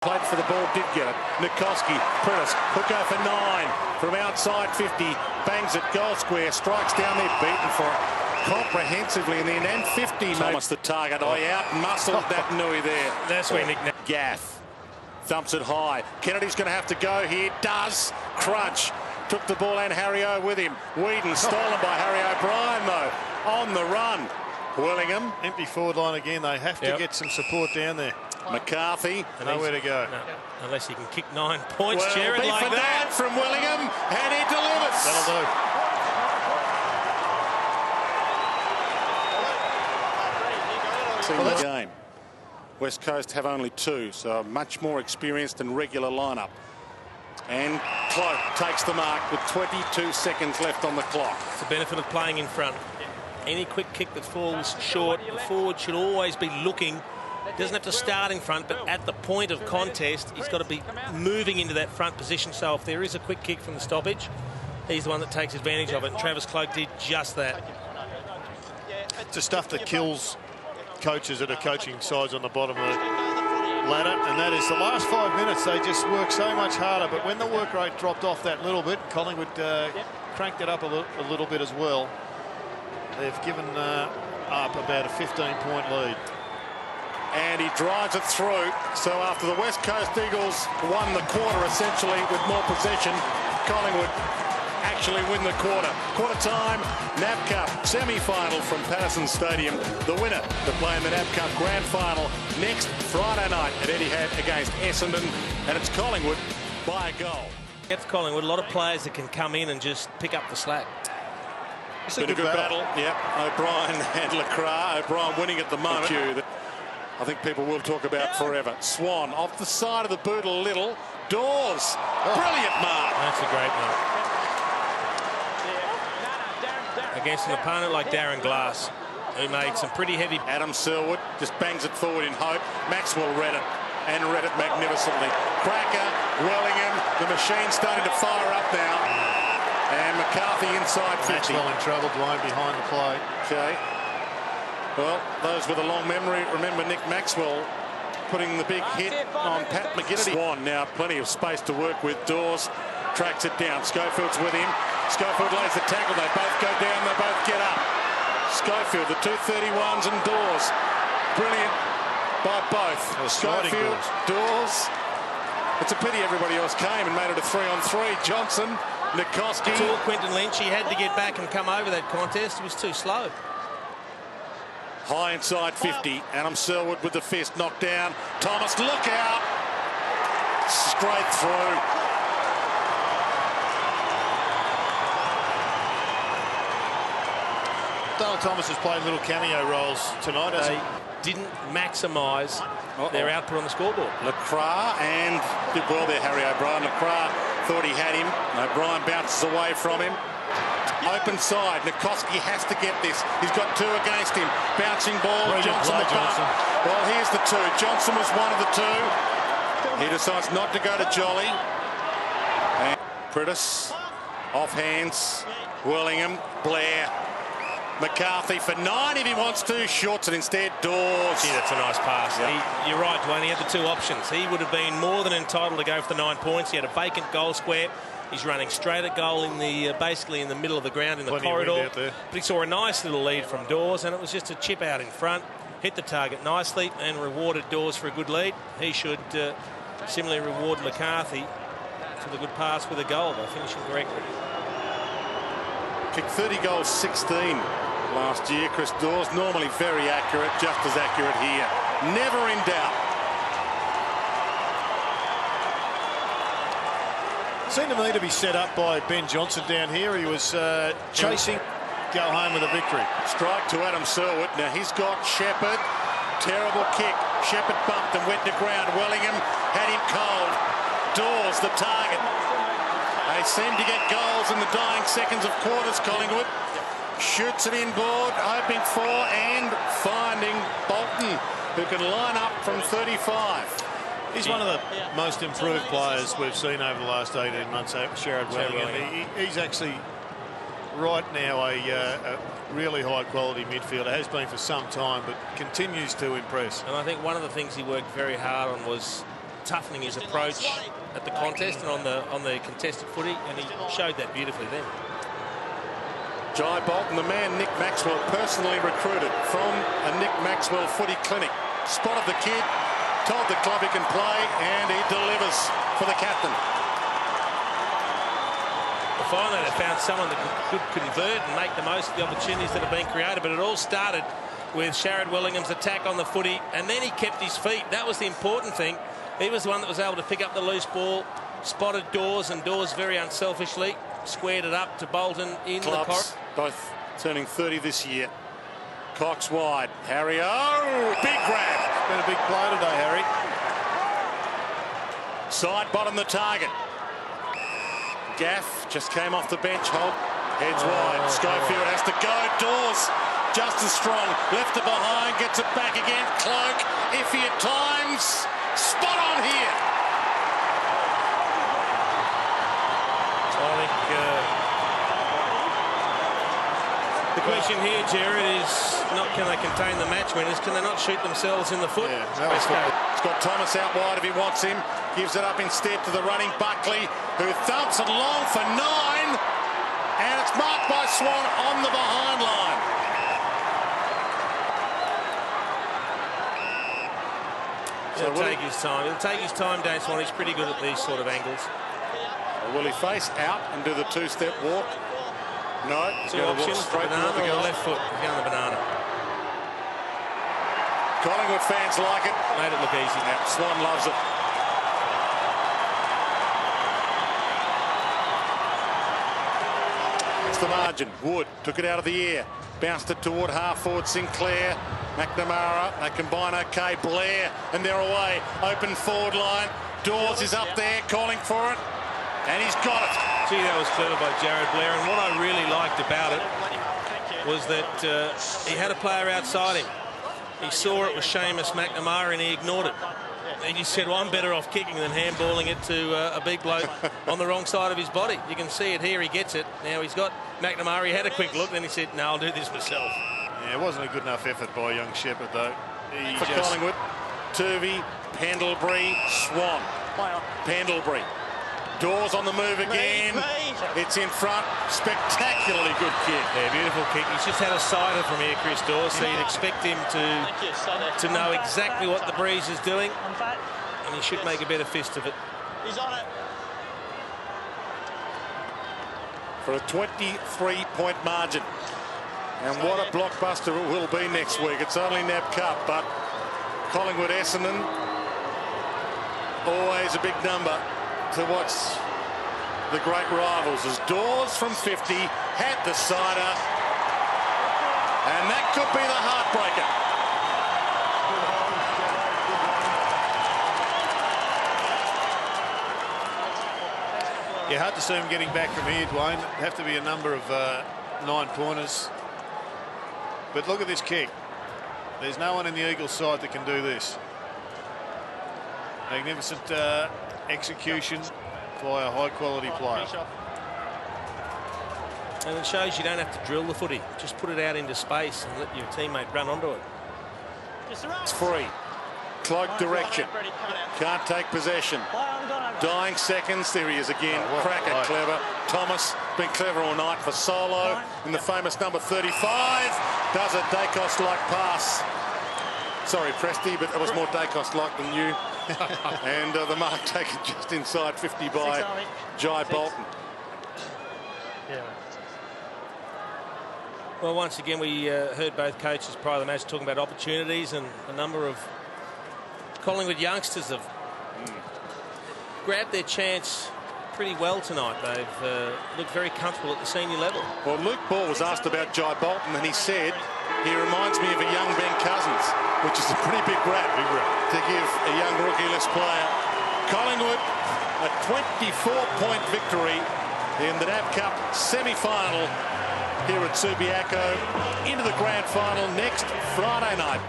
Played for the ball, did get it. Nicoski, Priddis, hooker for 9 from outside 50, bangs it goal square, strikes down there, beaten for it comprehensively in the end, and 50. Thomas the target. I out-muscled that Nui there. That's where Nick Gaff thumps it high. Kennedy's going to have to go here. Does. Crunch. Took the ball and Harry O with him. Whedon stolen by Harry O'Brien though. On the run. Wellingham. Empty forward line again. They have to get some support down there. McCarthy. Nowhere to go. No, unless he can kick 9 points, well, Jared, like for that. From Wellingham, and he delivers. That'll do. The game. West Coast have only 2, so a much more experienced and regular lineup. And Cloke takes the mark with 22 seconds left on the clock. It's the benefit of playing in front. Any quick kick that falls short, the forward should always be looking. Doesn't have to start in front, but at the point of contest, he's got to be moving into that front position. So if there is a quick kick from the stoppage, he's the one that takes advantage of it. And Travis Cloke did just that. It's the stuff that kills coaches that are coaching sides on the bottom of the ladder, and that is the last 5 minutes. They just work so much harder, but when the work rate dropped off that little bit, Collingwood cranked it up a little bit as well. They've given up about a 15-point lead. And he drives it through. So after the West Coast Eagles won the quarter essentially with more possession, Collingwood actually win the quarter. Quarter time, NAB Cup semi-final from Patterson Stadium. The winner to play in the NAB Cup grand final next Friday night at Etihad against Essendon. And it's Collingwood by a goal. It's Collingwood, a lot of players that can come in and just pick up the slack. It's been a good battle. Yep, O'Brien and LeCras. O'Brien winning at the moment. I think people will talk about forever. Swan off the side of the boot a little. Dawes, brilliant mark. That's a great mark. Against an opponent like Darren Glass, who made some pretty heavy. Adam Selwood just bangs it forward in hope. Maxwell read it, and read it magnificently. Krakouer, Wellingham, the machine's starting to fire up now. And McCarthy inside 50. Maxwell in trouble, Dwayne behind the play. Okay. Well, those with a long memory remember Nick Maxwell putting the big hit on Pat McGinnity. Swan now plenty of space to work with. Dawes tracks it down. Schofield's with him. Schofield lays the tackle. They both go down. They both get up. Schofield, the 231s and Dawes. Brilliant by both. Schofield, Dawes. It's a pity everybody else came and made it a 3-on-3. Johnson, Nicoski. Until Quinton Lynch, he had to get back and come over that contest. It was too slow. High inside 50. Adam Selwood with the fist knocked down. Thomas, look out. Straight through. Dale Thomas has played little cameo roles tonight. They didn't maximise their output on the scoreboard. LeCras and did well there, Harry O'Brien. LeCras thought he had him. O'Brien bounces away from him. Open side. Nicoski has to get this. He's got 2 against him. Bouncing ball. Johnson. Well, here's the 2. Johnson was one of the 2. He decides not to go to Jolly. And Priddis off hands. Wellingham. Blair. McCarthy for 9 if he wants to. Shorts it instead. Dawes. Gee, that's a nice pass. Yep. You're right, Dwayne. He had the 2 options. He would have been more than entitled to go for the 9 points. He had a vacant goal square. He's running straight at goal in the basically in the middle of the ground in the corridor. But he saw a nice little lead from Dawes, and it was just a chip out in front. Hit the target nicely and rewarded Dawes for a good lead. He should similarly reward McCarthy for the good pass with a goal by finishing correctly. Kicked 30 goals, 16 last year. Chris Dawes, normally very accurate, just as accurate here. Never in doubt. Seemed to me to be set up by Ben Johnson down here. He was chasing, go home with a victory. Strike to Adam Selwood. Now he's got Shepherd. Terrible kick. Shepherd bumped and went to ground. Wellingham had him cold. Dawes the target. They seem to get goals in the dying seconds of quarters, Collingwood. Shoots it inboard, hoping for and finding Bolton, who can line up from 35. He's one of the most improved players we've seen over the last 18 months, Sherrod Wellingham. He's actually right now a really high quality midfielder, has been for some time, but continues to impress. And I think one of the things he worked very hard on was toughening his approach at the contest and on the contested footy, and he showed that beautifully then. Jai Bolton, the man Nick Maxwell personally recruited from a Nick Maxwell footy clinic, spotted the kid, told the club he can play, and he delivers for the captain. Finally, they found someone that could convert and make the most of the opportunities that have been created, but it all started with Sharad Wellingham's attack on the footy, and then he kept his feet. That was the important thing. He was the one that was able to pick up the loose ball, spotted Dawes, and Dawes very unselfishly squared it up to Bolton in the corner. Both turning 30 this year. Cox wide. Harry, oh, big grab. It's been a big play today, Harry. Side bottom the target. Gaff just came off the bench. Holt heads wide. Schofield has to go. Dawes just as strong. Left it behind. Gets it back again. Cloke iffy at times. Spot on here. I think the question here, Jared, is not can they contain the match winners, can they not shoot themselves in the foot? Yeah, it's got Thomas out wide if he wants him. Gives it up instead to the running Buckley, who thumps it long for 9. And it's marked by Swan on the behind line. It'll take his time. It'll take his time, Dane Swan. He's pretty good at these sort of angles. Will he face out and do the two-step walk? No, he's going to walk straight banana to the or left foot. He's going the banana. Collingwood fans like it. Made it look easy. Yeah, Swan loves it. It's the margin. Wood took it out of the air. Bounced it toward half-forward Sinclair. McNamara, they combine okay. Blair, and they're away. Open forward line. Dawes is up there calling for it. And he's got it. Gee, that was clever by Jared Blair. And what I really liked about it was that he had a player outside him. He saw it was Seamus McNamara and he ignored it. And he said, well, I'm better off kicking than handballing it to a big bloke on the wrong side of his body. You can see it here. He gets it. Now he's got McNamara. He had a quick look. Then he said, no, I'll do this myself. Yeah, it wasn't a good enough effort by young Shepherd, though. For Collingwood, Toovey, Pendlebury, Swan. Pendlebury. Dawes on the move again. It's in front. Spectacularly good kick. Yeah, beautiful kick. He's just had a sighter from here, Chris Dawes, so you'd expect him to know exactly what the breeze is doing, and he should make a better fist of it. He's on it. For a 23-point margin. And what a blockbuster it will be next week. It's only NAB Cup, but Collingwood Essendon, always a big number to watch the great rivals. As Dawes from 50 had the cider, and that could be the heartbreaker. Yeah, hard to see him getting back from here, Dwayne. It'd have to be a number of 9-pointers. But look at this kick. There's no one in the Eagles side that can do this. Magnificent execution by a high-quality player. And it shows you don't have to drill the footy. Just put it out into space and let your teammate run onto it. It's free. Cloke direction. Can't take possession. Dying seconds. There he is again. Krakouer clever. Thomas been clever all night for Solo in the famous number 35. Does a Dacos-like pass. Sorry, Presty, but it was more Dacos-like than you. And the mark taken just inside 50 by Jai Bolton. Yeah. Well, once again, we heard both coaches prior to the match talking about opportunities, and a number of Collingwood youngsters have grabbed their chance pretty well tonight. They've looked very comfortable at the senior level. Well, Luke Ball was asked about Jai Bolton, and he said he reminds me of a young Ben Cousins, which is a pretty big rap to give a young rookie-less player. Collingwood, a 24-point victory in the NAB Cup semi-final here at Subiaco, into the grand final next Friday night.